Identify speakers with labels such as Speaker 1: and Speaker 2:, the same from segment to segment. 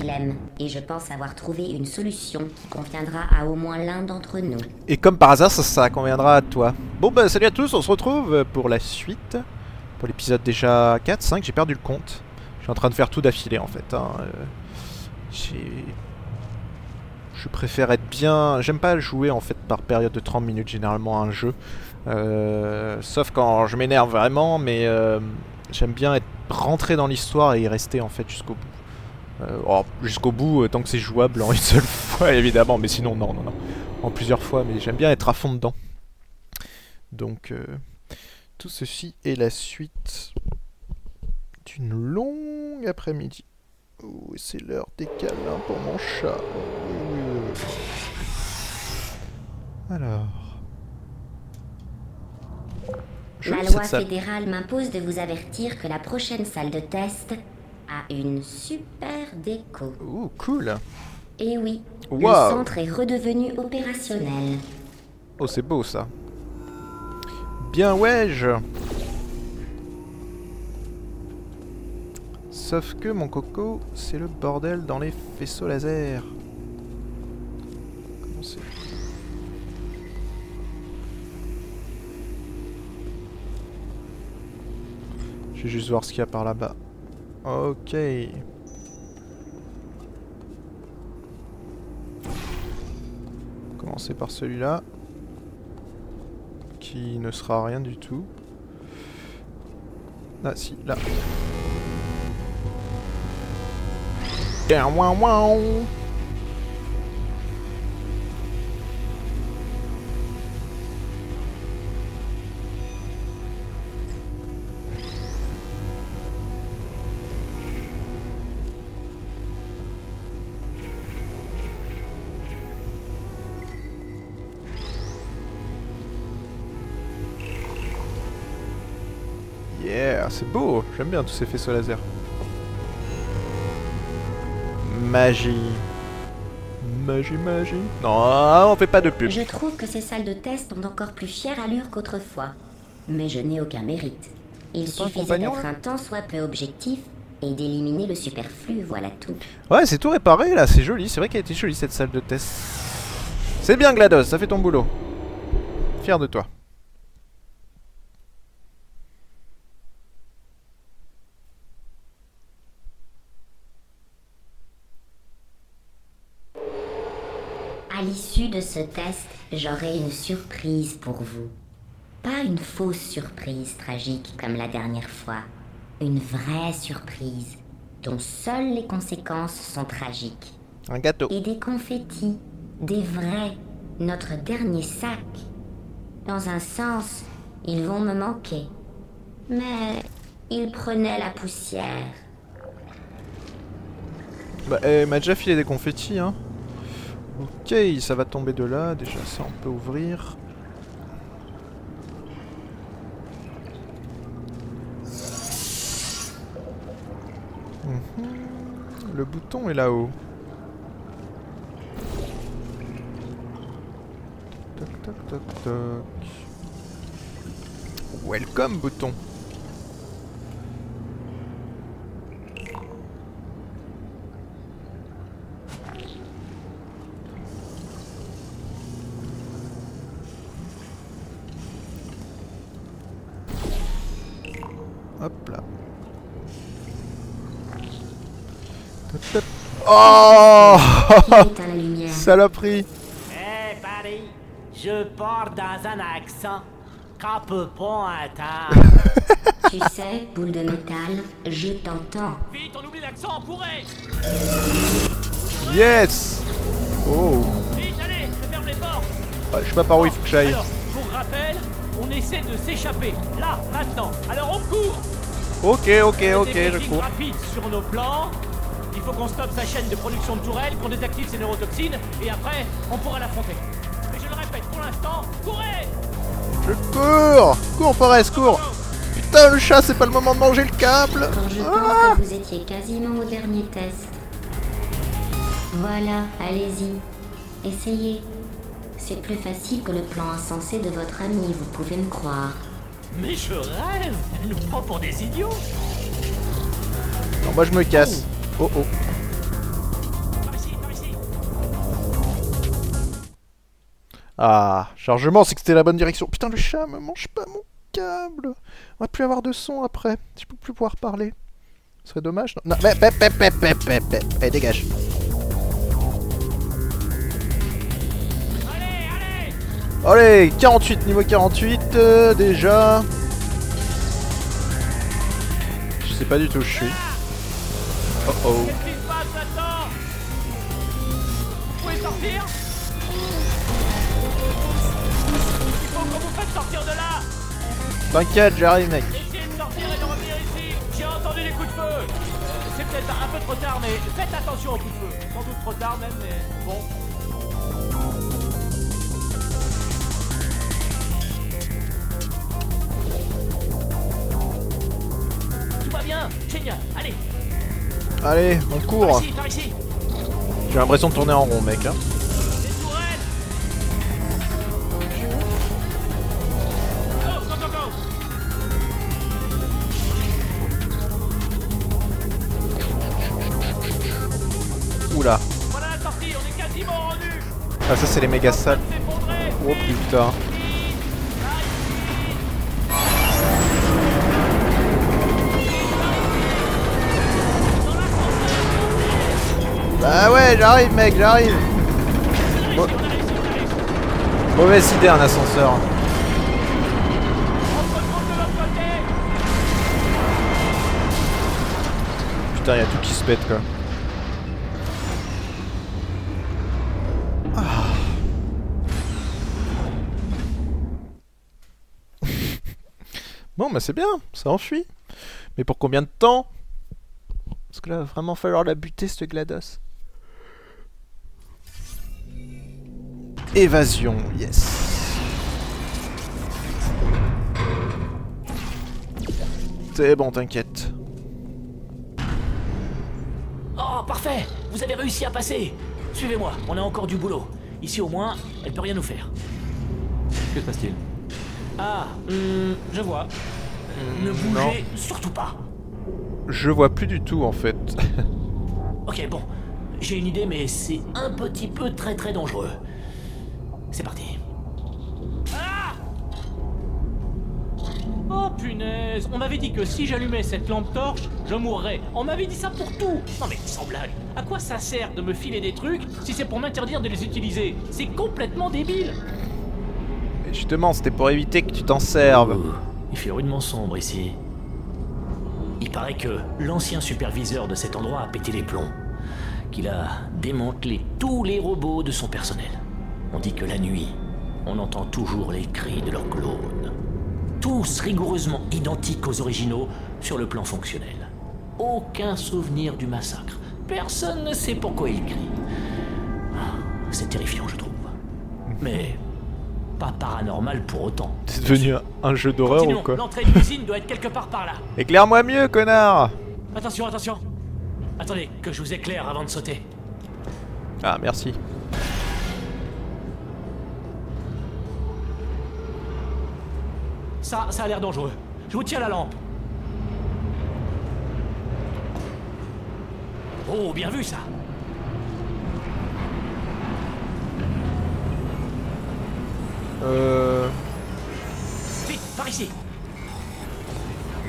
Speaker 1: problème, et je pense avoir trouvé une solution qui conviendra à au moins l'un d'entre nous.
Speaker 2: Et comme par hasard, ça conviendra à toi. Bon bah salut à tous, on se retrouve pour la suite. Pour l'épisode déjà 4, 5, j'ai perdu le compte. Je suis en train de faire tout d'affilée en fait. Je préfère être bien... J'aime pas jouer en fait par période de 30 minutes généralement à un jeu. Sauf quand je m'énerve vraiment, mais j'aime bien être rentré dans l'histoire et y rester en fait jusqu'au bout. Jusqu'au bout, tant que c'est jouable en une seule fois évidemment, mais sinon non. En plusieurs fois, mais j'aime bien être à fond dedans. Donc tout ceci est la suite d'une longue après-midi. Oh, c'est l'heure des câlins pour mon chat. Oui. Alors...
Speaker 1: La loi fédérale m'impose de vous avertir que la prochaine salle de test a une super déco.
Speaker 2: Ouh, cool.
Speaker 1: Et oui,
Speaker 2: wow.
Speaker 1: Le centre est redevenu opérationnel.
Speaker 2: Oh, c'est beau ça. Bien ouais-je. Sauf que mon coco, c'est le bordel dans les faisceaux laser. Comment c'est ? Je vais juste voir ce qu'il y a par là-bas. Ok. Commencer par celui-là. Qui ne sera rien du tout. Ah si, là. Wow. Yeah, c'est beau. J'aime bien tous ces faisceaux laser. Magie. Non, on fait pas de pub.
Speaker 1: Je trouve que ces salles de test ont encore plus fière allure qu'autrefois. Mais je n'ai aucun mérite. Il suffisait d'être un tant soit peu objectif et d'éliminer le superflu, voilà tout.
Speaker 2: Ouais, c'est tout réparé là, c'est joli. C'est vrai qu'elle était jolie cette salle de test. C'est bien GLaDOS, ça fait ton boulot. Fier de toi.
Speaker 1: À l'issue de ce test, j'aurai une surprise pour vous. Pas une fausse surprise tragique comme la dernière fois. Une vraie surprise, dont seules les conséquences sont tragiques.
Speaker 2: Un gâteau.
Speaker 1: Et des confettis, des vrais, notre dernier sac. Dans un sens, ils vont me manquer. Mais ils prenaient la poussière.
Speaker 2: Bah, elle m'a déjà filé des confettis, hein. Ok, ça va tomber de là. Déjà, ça, on peut ouvrir. Le bouton est là-haut. Toc. Welcome, bouton. Hop là. Oh saloperie.
Speaker 3: Hey Paris, je pars dans un accent qu'on peut pas entendre.
Speaker 1: Tu sais, boule de métal, je t'entends.
Speaker 3: Vite, on oublie l'accent, courez.
Speaker 2: Yes. Oh.
Speaker 3: Vite, allez, je ferme les portes.
Speaker 2: Ah, je sais pas par où il faut que j'aille.
Speaker 3: Alors, pour rappel, on essaie de s'échapper. Là, maintenant. Alors on court.
Speaker 2: Ok, je cours.
Speaker 3: Rapide sur nos plans. Il faut qu'on stoppe sa chaîne de production de tourelles, qu'on désactive ses neurotoxines, et après, on pourra l'affronter. Mais je le répète, pour l'instant, courez.
Speaker 2: Je cours. Cours, Forest, cours. Putain, le chat, c'est pas le moment de manger le câble.
Speaker 1: Quand je pense que vous étiez quasiment au dernier test. Voilà, allez-y. Essayez. C'est plus facile que le plan insensé de votre ami, vous pouvez me croire.
Speaker 3: Mais je rêve. Elle nous prend pour des idiots.
Speaker 2: Non, moi je me casse. Oh. Ah, chargement, c'est que c'était la bonne direction. Putain, le chat me mange pas mon câble. On va plus avoir de son après. Je peux plus pouvoir parler. Ce serait dommage. Non, non, allez, dégage. Allez, 48, niveau 48, déjà. Je sais pas du tout où je suis. Oh oh.
Speaker 3: Qu'est-ce qui se passe là-dedans? Vous pouvez sortir? Il faut qu'on vous fasse sortir de là!
Speaker 2: T'inquiète, j'arrive, mec.
Speaker 3: Essayez de sortir et de revenir ici! J'ai entendu des coups de feu! C'est peut-être un peu trop tard, mais faites attention aux coups de feu. Sans doute trop tard même, mais bon. Tout va bien! Génial! Allez!
Speaker 2: Allez, on
Speaker 3: Par
Speaker 2: court.
Speaker 3: ici, par ici!
Speaker 2: J'ai l'impression de tourner en rond, mec. Hein.
Speaker 3: Les tourelles! Go, go, go, go!
Speaker 2: Oula.
Speaker 3: Voilà la sortie, on est quasiment rendu!
Speaker 2: Ah, ça, c'est les méga salles.
Speaker 3: S'effondrer!
Speaker 2: Oh putain. Bah ouais, j'arrive, mec, j'arrive. Mauvaise idée, un ascenseur. Putain, y'a tout qui se pète, quoi. Ah. Bon, bah c'est bien, ça enfuit. Mais pour combien de temps? Parce que là, il va vraiment falloir la buter, cette GLaDOS. Évasion, yes. C'est bon, t'inquiète.
Speaker 3: Oh, parfait! Vous avez réussi à passer! Suivez-moi, on a encore du boulot. Ici au moins, elle peut rien nous faire.
Speaker 4: Que se passe-t-il?
Speaker 3: Ah, je vois. Ne bougez surtout pas.
Speaker 2: Je vois plus du tout, en fait.
Speaker 3: Ok, bon. J'ai une idée, mais c'est un petit peu très très dangereux. C'est parti. Ah! Oh punaise! On m'avait dit que si j'allumais cette lampe torche, je mourrais. On m'avait dit ça pour tout! Non mais sans blague, à quoi ça sert de me filer des trucs si c'est pour m'interdire de les utiliser? C'est complètement débile!
Speaker 2: Et justement, c'était pour éviter que tu t'en serves.
Speaker 3: Il fait rudement sombre ici. Il paraît que l'ancien superviseur de cet endroit a pété les plombs. Qu'il a démantelé tous les robots de son personnel. On dit que la nuit, on entend toujours les cris de leurs clones. Tous rigoureusement identiques aux originaux sur le plan fonctionnel. Aucun souvenir du massacre. Personne ne sait pourquoi ils crient. C'est terrifiant, je trouve. Mais pas paranormal pour autant.
Speaker 2: C'est devenu un jeu d'horreur ou
Speaker 3: Continuons,
Speaker 2: quoi?
Speaker 3: l'entrée de l'usine doit être quelque part par là.
Speaker 2: Éclaire-moi mieux, connard!
Speaker 3: Attention, attention. Attendez, que je vous éclaire avant de sauter.
Speaker 2: Ah, merci.
Speaker 3: Ça a l'air dangereux. Je vous tiens la lampe. Oh, bien vu ça. Vite, par ici.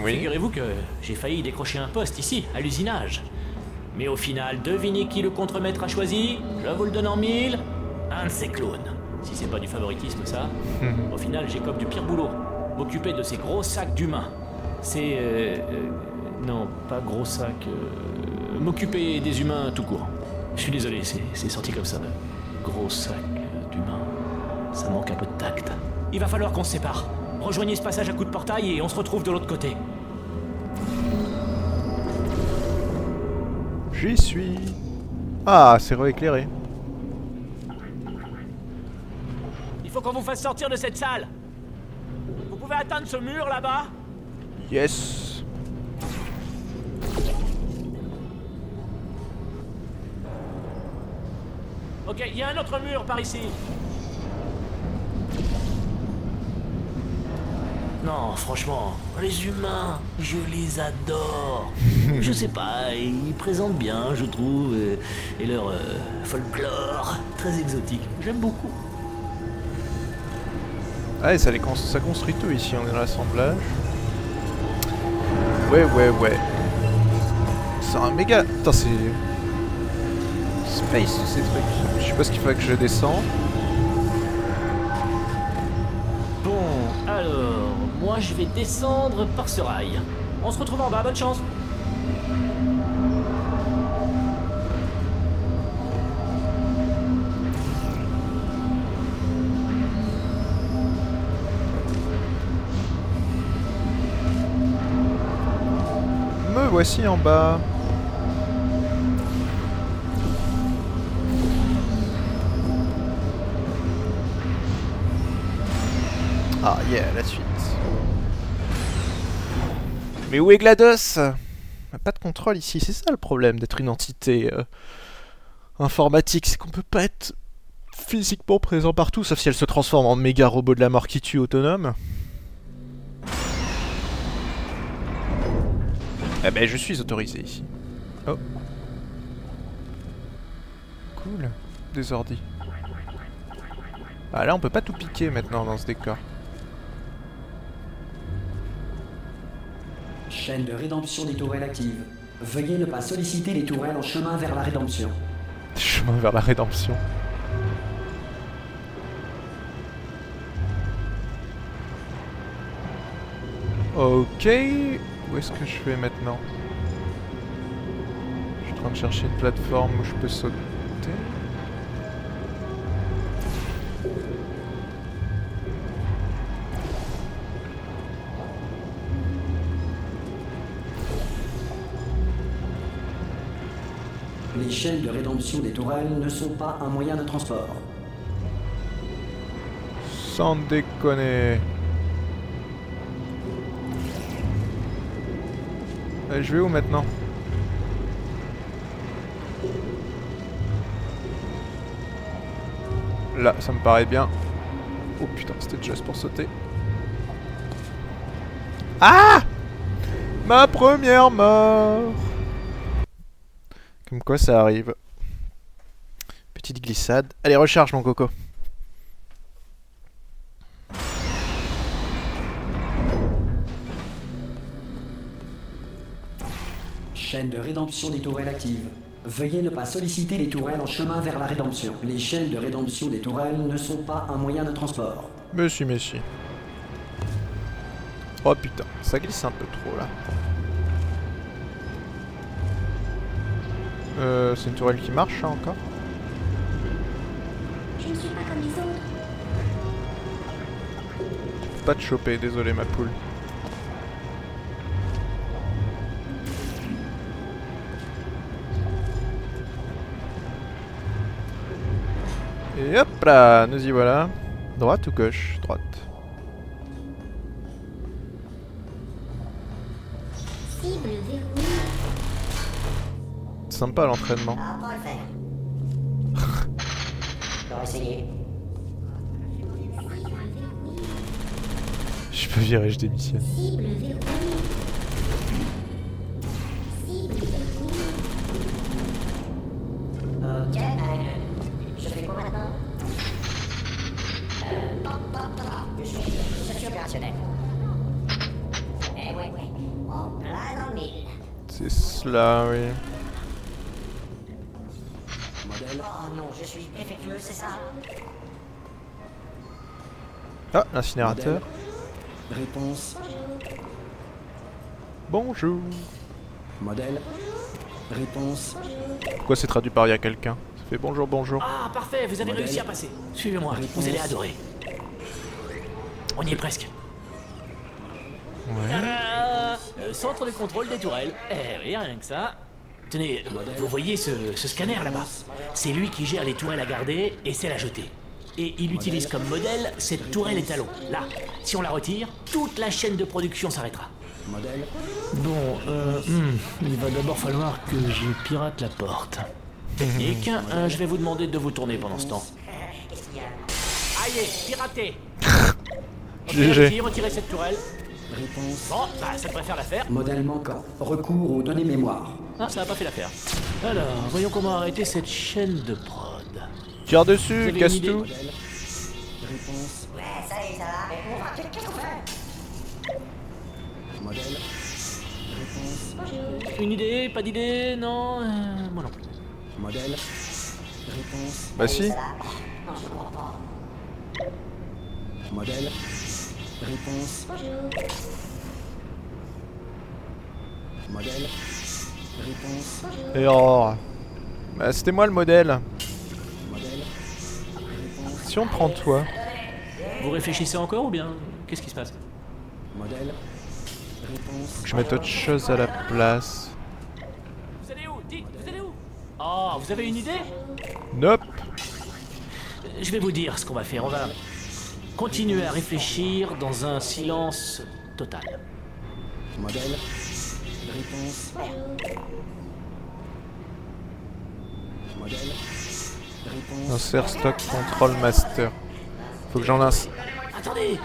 Speaker 2: Oui.
Speaker 3: Figurez-vous que j'ai failli décrocher un poste ici, à l'usinage. Mais au final, devinez qui le contremaître a choisi? Je vous le donne en mille. Un de ces clones. Si c'est pas du favoritisme, ça. Au final, j'ai comme du pire boulot. M'occuper de ces gros sacs d'humains. C'est... non, pas gros sacs. M'occuper des humains tout court. Je suis désolé, c'est sorti comme ça. Gros sacs d'humains. Ça manque un peu de tact. Il va falloir qu'on se sépare. Rejoignez ce passage à coup de portail et on se retrouve de l'autre côté.
Speaker 2: J'y suis. Ah, c'est rééclairé.
Speaker 3: Il faut qu'on vous fasse sortir de cette salle. Vous pouvez atteindre ce mur là-bas?
Speaker 2: Yes.
Speaker 3: Ok, il y a un autre mur par ici. Non, franchement, les humains, je les adore. Je sais pas, ils présentent bien, je trouve, et leur folklore, très exotique. J'aime beaucoup.
Speaker 2: Ah, et ça construit tout ici, on est dans l'assemblage. Ouais. C'est un méga... Putain, c'est... Space, ces trucs. Je sais pas ce qu'il faut que je descende.
Speaker 3: Bon, alors, moi je vais descendre par ce rail. On se retrouve en bas, bonne chance.
Speaker 2: Me voici en bas. Ah yeah, la suite. Mais où est GLaDOS? Pas de contrôle ici, c'est ça le problème d'être une entité informatique, c'est qu'on peut pas être physiquement présent partout, sauf si elle se transforme en méga robot de la mort qui tue autonome. Eh ben je suis autorisé ici. Oh. Cool. Des ordis. Ah là on peut pas tout piquer maintenant dans ce décor.
Speaker 5: Chaîne de rédemption des tourelles active. Veuillez ne pas solliciter les tourelles en chemin vers la rédemption.
Speaker 2: Chemin vers la rédemption. Ok. Où est-ce que je vais maintenant? Je suis en train de chercher une plateforme où je peux sauter.
Speaker 5: Les chaînes de rédemption des tourelles ne sont pas un moyen de transport.
Speaker 2: Sans déconner. Je vais où maintenant? Là, ça me paraît bien. Oh putain, c'était juste pour sauter. Ah! Ma première mort! Comme quoi ça arrive. Petite glissade. Allez, recharge mon coco.
Speaker 5: Chaîne de rédemption des tourelles active. Veuillez ne pas solliciter les tourelles en chemin vers la rédemption. Les chaînes de rédemption des tourelles ne sont pas un moyen de transport.
Speaker 2: Monsieur. Oh putain, ça glisse un peu trop là. C'est une tourelle qui marche hein, encore?
Speaker 1: Je ne suis pas comme les autres.
Speaker 2: Pas de choper, désolé ma poule. Et hop là, nous y voilà. Droite ou gauche? Droite.
Speaker 1: Cible verrouillée.
Speaker 2: Sympa l'entraînement.
Speaker 1: Ah, on va le faire. On va essayer.
Speaker 2: Je peux virer, je démissionne.
Speaker 1: Cible verrouillée. Cible verrouillée. Ok, je fais quoi maintenant? Je suis opérationnel. Eh ouais, en plein dans le mille.
Speaker 2: C'est cela, oui.
Speaker 1: Oh non, je suis défectueux, c'est ça?
Speaker 2: Ah, l'incinérateur.
Speaker 5: Réponse.
Speaker 2: Bonjour.
Speaker 5: Modèle. Réponse.
Speaker 2: Pourquoi c'est traduit par y'a quelqu'un? Ça fait bonjour.
Speaker 3: Ah, parfait, vous avez réussi à passer. Suivez-moi, vous allez adorer. On y est presque.
Speaker 2: Ouais.
Speaker 3: Centre de contrôle des tourelles. Eh oui, rien que ça. Tenez, vous voyez ce scanner là-bas? C'est lui qui gère les tourelles à garder et celles à jeter. Et il utilise comme modèle cette tourelle étalon. Là, si on la retire, toute la chaîne de production s'arrêtera.
Speaker 5: Modèle.
Speaker 3: Bon, il va d'abord falloir que je pirate la porte. Technique, je vais vous demander de vous tourner pendant ce temps. Aïe, piraté.
Speaker 2: GG.
Speaker 3: Retirez cette tourelle.
Speaker 5: Réponse.
Speaker 3: Bon, bah ça devrait faire l'affaire.
Speaker 5: Modèle manquant. Recours aux données mémoire.
Speaker 3: Ah, ça n'a pas fait l'affaire. Alors, voyons comment arrêter cette chaîne de prod.
Speaker 2: Tire
Speaker 3: Vous
Speaker 2: dessus,
Speaker 3: avez
Speaker 2: casse
Speaker 3: une idée?
Speaker 2: tout.
Speaker 5: Réponse.
Speaker 1: Ouais, salut, ça va? Mais on va... Qu'est-ce qu'on fait?
Speaker 5: Modèle. Réponse.
Speaker 3: Une idée? Pas d'idée? Non? Moi non plus.
Speaker 5: Modèle. Réponse.
Speaker 2: Bah si.
Speaker 1: Ça va? Non, je comprends pas.
Speaker 5: Modèle. Réponse. Modèle. Réponse.
Speaker 2: Erreur. Bah c'était moi le modèle.
Speaker 5: Modèle. Réponse.
Speaker 2: Si on prend toi.
Speaker 3: Vous réfléchissez encore ou bien qu'est-ce qui se passe?
Speaker 5: Modèle. Réponse.
Speaker 2: Faut que je mette autre chose à la place.
Speaker 3: Vous allez où? Dites, vous allez où? Oh, vous avez une idée?
Speaker 2: Nope.
Speaker 3: Je vais vous dire ce qu'on va faire. On va continuer à réfléchir dans un silence total.
Speaker 5: Modèle. Réponse. Modèle. Réponse.
Speaker 2: Insert stock control master. Faut que j'en lance.
Speaker 3: Attendez!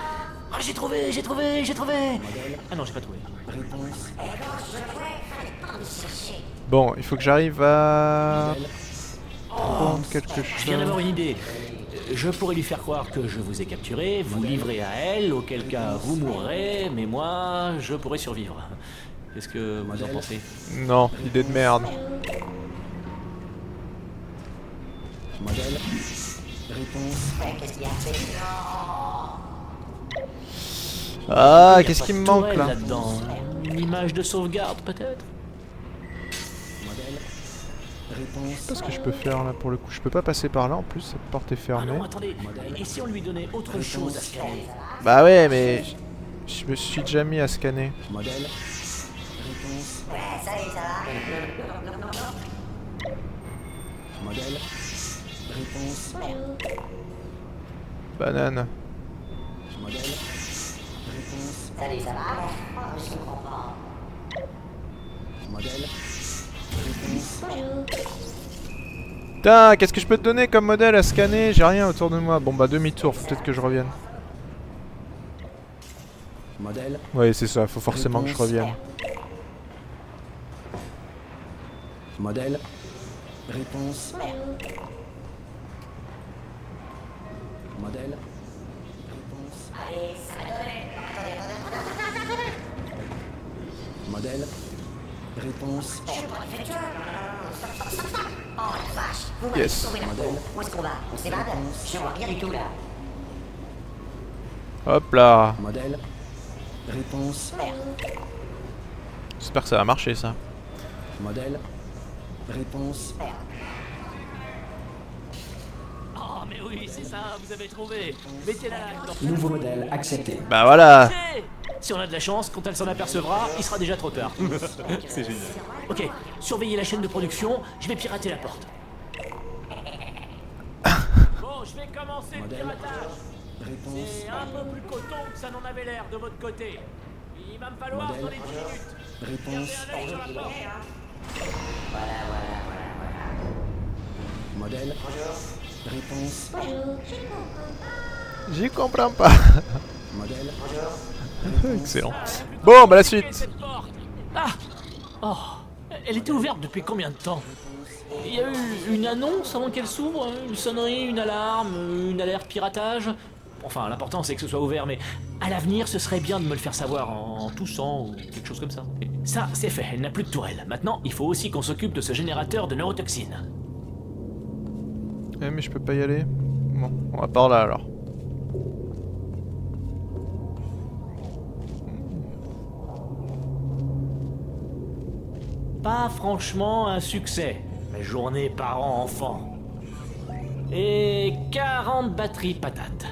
Speaker 3: Ah, j'ai trouvé! Ah non, j'ai pas trouvé.
Speaker 5: Réponse.
Speaker 2: Bon, il faut que j'arrive à
Speaker 5: Modèle.
Speaker 2: prendre quelque
Speaker 3: Je viens d'avoir
Speaker 2: chose.
Speaker 3: une idée. Je pourrais lui faire croire que je vous ai capturé, vous livrez à elle, auquel cas vous mourrez, mais moi, je pourrais survivre. Qu'est-ce que vous en pensez?
Speaker 2: Non, idée de merde.
Speaker 5: Modèle. Réponse.
Speaker 1: Ouais, qu'est-ce qu'il y a?
Speaker 2: Ah,
Speaker 3: Il y a
Speaker 2: qu'est-ce
Speaker 3: pas
Speaker 2: qui
Speaker 3: de
Speaker 2: me manque
Speaker 3: tourelle
Speaker 2: là?
Speaker 3: là-dedans. Une image de sauvegarde, peut-être?
Speaker 5: Modèle. Réponse.
Speaker 2: Qu'est-ce que je peux faire là pour le coup? Je peux pas passer par là en plus, cette porte est
Speaker 3: Ah
Speaker 2: fermée.
Speaker 3: non, attendez. Et si on lui donnait autre chose à scanner?
Speaker 2: Bah ouais, mais je me suis déjà mis à scanner.
Speaker 5: Modèle. Réponse.
Speaker 1: Ouais, salut, ça va?
Speaker 5: Modèle. Réponse.
Speaker 2: Banane.
Speaker 5: Modèle. Réponse.
Speaker 1: Salut, ça va? Oh, je comprends pas.
Speaker 5: Modèle. Réponse.
Speaker 2: Putain, qu'est-ce que je peux te donner comme modèle à scanner? J'ai rien autour de moi. Bon bah demi-tour, faut peut-être que je revienne.
Speaker 5: Modèle.
Speaker 2: Ouais, c'est ça, faut forcément que je
Speaker 5: Réponse.
Speaker 2: revienne.
Speaker 5: Modèle. Réponse. Modèle. Réponse. Modèle. Réponse.
Speaker 1: Oh la vache, vous m'avez
Speaker 2: Yes.
Speaker 1: sauvé la peau. Où est-ce qu'on va? On s'évade? Je vois rien du tout là.
Speaker 2: Hop là.
Speaker 5: Modèle. Réponse.
Speaker 2: J'espère que ça va marcher ça.
Speaker 5: Modèle. Réponse.
Speaker 3: Oh, mais oui, c'est ça, vous avez trouvé. Mettez-la là.
Speaker 5: Nouveau modèle accepté.
Speaker 2: Bah voilà.
Speaker 3: Si on a de la chance, quand elle s'en apercevra, il sera déjà trop tard. C'est génial. Ok, surveillez la chaîne de production, je vais pirater la porte. Bon, je vais commencer le
Speaker 5: Modèle.
Speaker 3: piratage.
Speaker 5: Réponse.
Speaker 3: C'est un peu plus coton que ça n'en avait l'air de votre côté. Il va me falloir
Speaker 5: Modèle.
Speaker 3: dans les 10 minutes.
Speaker 5: Réponse.
Speaker 3: Gardez un œil sur la porte.
Speaker 5: Modèle. Réponse.
Speaker 2: J'y comprends pas.
Speaker 5: Modèle.
Speaker 2: Excellent. Bon, bah la suite.
Speaker 3: Cette porte. Ah Oh, elle était ouverte depuis combien de temps? Il y a eu une annonce avant qu'elle s'ouvre? Une sonnerie, une alarme, une alerte piratage? Enfin, l'important c'est que ce soit ouvert, mais à l'avenir, ce serait bien de me le faire savoir en toussant ou quelque chose comme ça. Ça, c'est fait, elle n'a plus de tourelle. Maintenant, il faut aussi qu'on s'occupe de ce générateur de neurotoxines.
Speaker 2: Eh mais je peux pas y aller. Bon, on va par là alors.
Speaker 3: Pas franchement un succès. Mes journées parents-enfants. Et 40 batteries patates.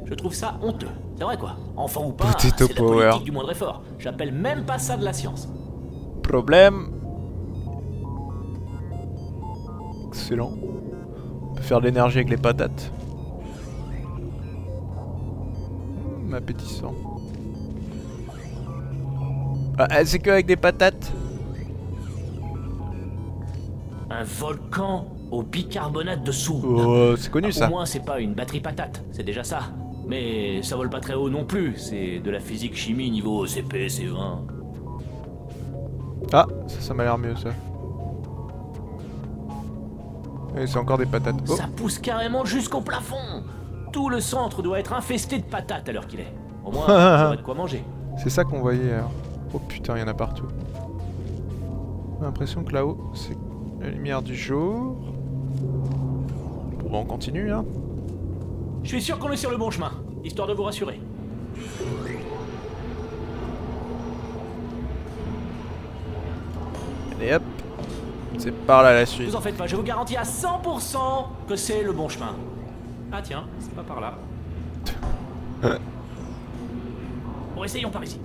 Speaker 3: Je trouve ça honteux. C'est vrai quoi. Enfant ou pas,
Speaker 2: Potato
Speaker 3: c'est la
Speaker 2: power.
Speaker 3: politique du moindre effort. J'appelle même pas ça de la science.
Speaker 2: Problème. Excellent. On peut faire de l'énergie avec les patates. Appétissant. Ah, c'est que avec des patates.
Speaker 3: Un volcan au bicarbonate de soude.
Speaker 2: Oh, c'est connu
Speaker 3: Au
Speaker 2: ça.
Speaker 3: moins, c'est pas une batterie patate, c'est déjà ça. Mais ça vole pas très haut non plus, c'est de la physique-chimie niveau CP, C20.
Speaker 2: Ah, ça m'a l'air mieux ça. Et c'est encore des patates. Oh,
Speaker 3: Ça pousse carrément jusqu'au plafond. Tout le centre doit être infesté de patates à l'heure qu'il est. Au moins, on aurait de quoi manger.
Speaker 2: C'est ça qu'on voyait alors. Oh putain, il y en a partout. J'ai l'impression que là-haut, c'est la lumière du jour. Bon, on continue, hein.
Speaker 3: Je suis sûr qu'on est sur le bon chemin, histoire de vous rassurer.
Speaker 2: Et hop, c'est par là la suite.
Speaker 3: Vous en faites pas, je vous garantis à 100% que c'est le bon chemin. Ah tiens, c'est pas par là. Bon, essayons par ici.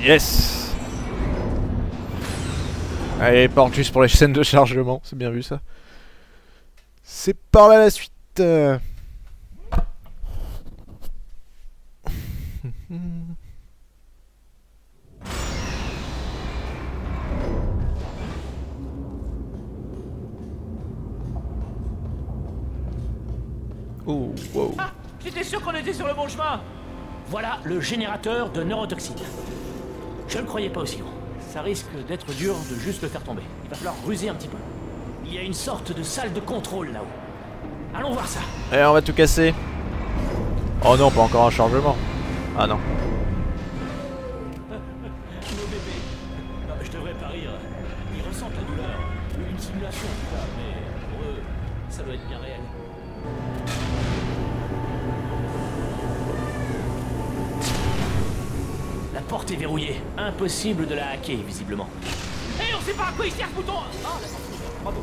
Speaker 2: Yes. Allez, porte juste pour les scènes de chargement, c'est bien vu ça. C'est par là la suite. Oh, wow.
Speaker 3: Ah, j'étais sûr qu'on était sur le bon chemin. Voilà le générateur de neurotoxine. Je ne croyais pas aussi long. Ça risque d'être dur de juste le faire tomber. Il va falloir ruser un petit peu. Il y a une sorte de salle de contrôle là-haut. Allons voir ça.
Speaker 2: Allez, on va tout casser. Oh non, pas encore un chargement. Ah non.
Speaker 3: Nos bébés. Non, je devrais pas rire. Ils ressentent la douleur. Une simulation en tout cas, mais pour eux, ça doit être bien réel. La porte est verrouillée. Impossible de la hacker, visiblement. Hé, on sait pas à quoi il sert ce bouton. Ah, d'accord. Bravo.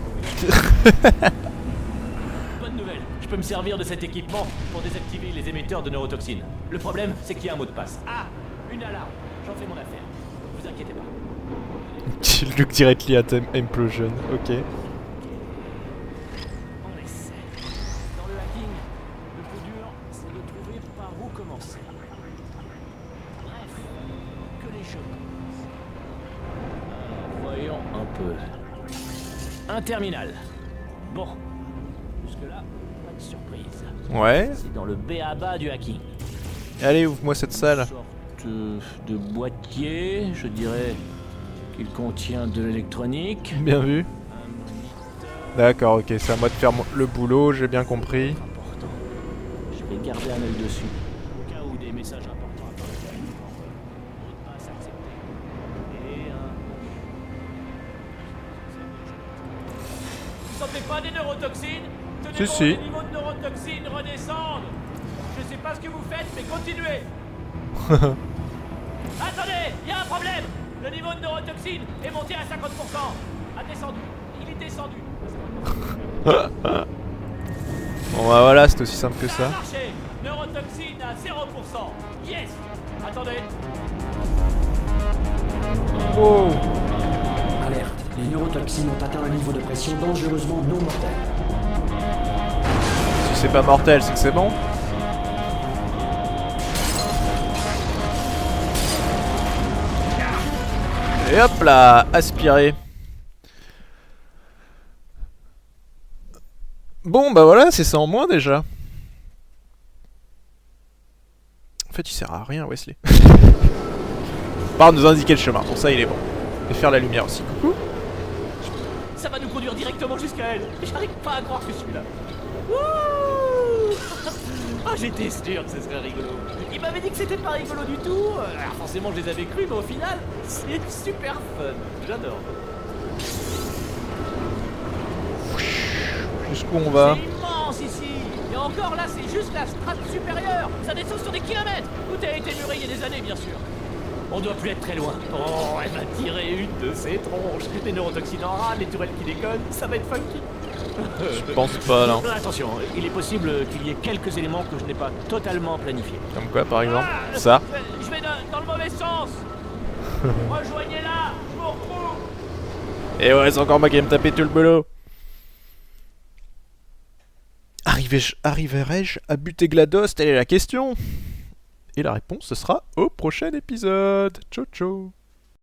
Speaker 3: Bonne nouvelle. Je peux me servir de cet équipement pour désactiver les émetteurs de neurotoxines. Le problème, c'est qu'il y a un mot de passe. Ah, une alarme. J'en fais mon affaire. Vous inquiétez pas.
Speaker 2: Look directly at implosion. Ok.
Speaker 3: On essaie. Dans le hacking, le plus dur, c'est de trouver par où commencer. Bref, que les choses commencent. Voyons un peu. Un terminal. Bon. Jusque-là, pas de surprise.
Speaker 2: Ouais.
Speaker 3: C'est dans le b.a.-ba du hacking.
Speaker 2: Allez, ouvre-moi cette salle.
Speaker 3: Une sorte de boîtier, je dirais qu'il contient de l'électronique.
Speaker 2: Bien vu.
Speaker 3: Un moniteur
Speaker 2: D'accord, ok, c'est à moi de faire le boulot, j'ai bien compris.
Speaker 3: important. Je vais garder un œil dessus. Au cas où des messages importants apparaissent. Mot de passe accepté. Et un... Vous sentez pas des neurotoxines? Tenez
Speaker 2: Si,
Speaker 3: bon,
Speaker 2: si.
Speaker 3: les niveaux de neurotoxines redescendent. Je sais pas ce que vous faites, mais continuez. Attendez, il y a un problème. Le niveau de neurotoxine est monté à 50%. A descendu. Il est descendu.
Speaker 2: Bon bah voilà, c'est aussi simple que
Speaker 3: Ça a
Speaker 2: ça.
Speaker 3: marché. Neurotoxine à 0%. Yes. Attendez.
Speaker 2: Wow.
Speaker 5: Alerte, les neurotoxines ont atteint un niveau de pression dangereusement non mortel.
Speaker 2: Si c'est pas mortel, c'est que c'est bon. Et hop là, aspiré. Bon bah voilà, c'est ça en moins déjà. En fait, il sert à rien, Wesley. Par nous indiquer le chemin, pour ça il est bon. Et faire la lumière aussi. Coucou.
Speaker 3: Ça va nous conduire directement jusqu'à elle. J'arrive pas à croire que je suis là. Wouh. Ah, j'étais sûr que ce serait rigolo. Il m'avait dit que c'était pas rigolo du tout. Alors forcément, je les avais cru, mais au final, c'est super fun. J'adore.
Speaker 2: Jusqu'où on va?
Speaker 3: C'est immense ici. Et encore là, c'est juste la strate supérieure. Ça descend sur des kilomètres. Tout a été muré il y a des années, bien sûr. On doit plus être très loin. Oh, elle va tirer une de ses tronches. Les neurotoxines en râle, les tourelles qui déconnent. Ça va être funky.
Speaker 2: Je pense pas, non.
Speaker 3: Attention, il est possible qu'il y ait quelques éléments que je n'ai pas totalement planifiés.
Speaker 2: Comme quoi, par exemple?
Speaker 3: Ah,
Speaker 2: Ça.
Speaker 3: Je vais dans le mauvais sens. Rejoignez-la, je vous retrouve.
Speaker 2: Et ouais, c'est encore moi qui vais me taper tout le boulot. Arriverai-je à buter GLaDOS? Telle est la question. Et la réponse, ce sera au prochain épisode. Ciao, ciao.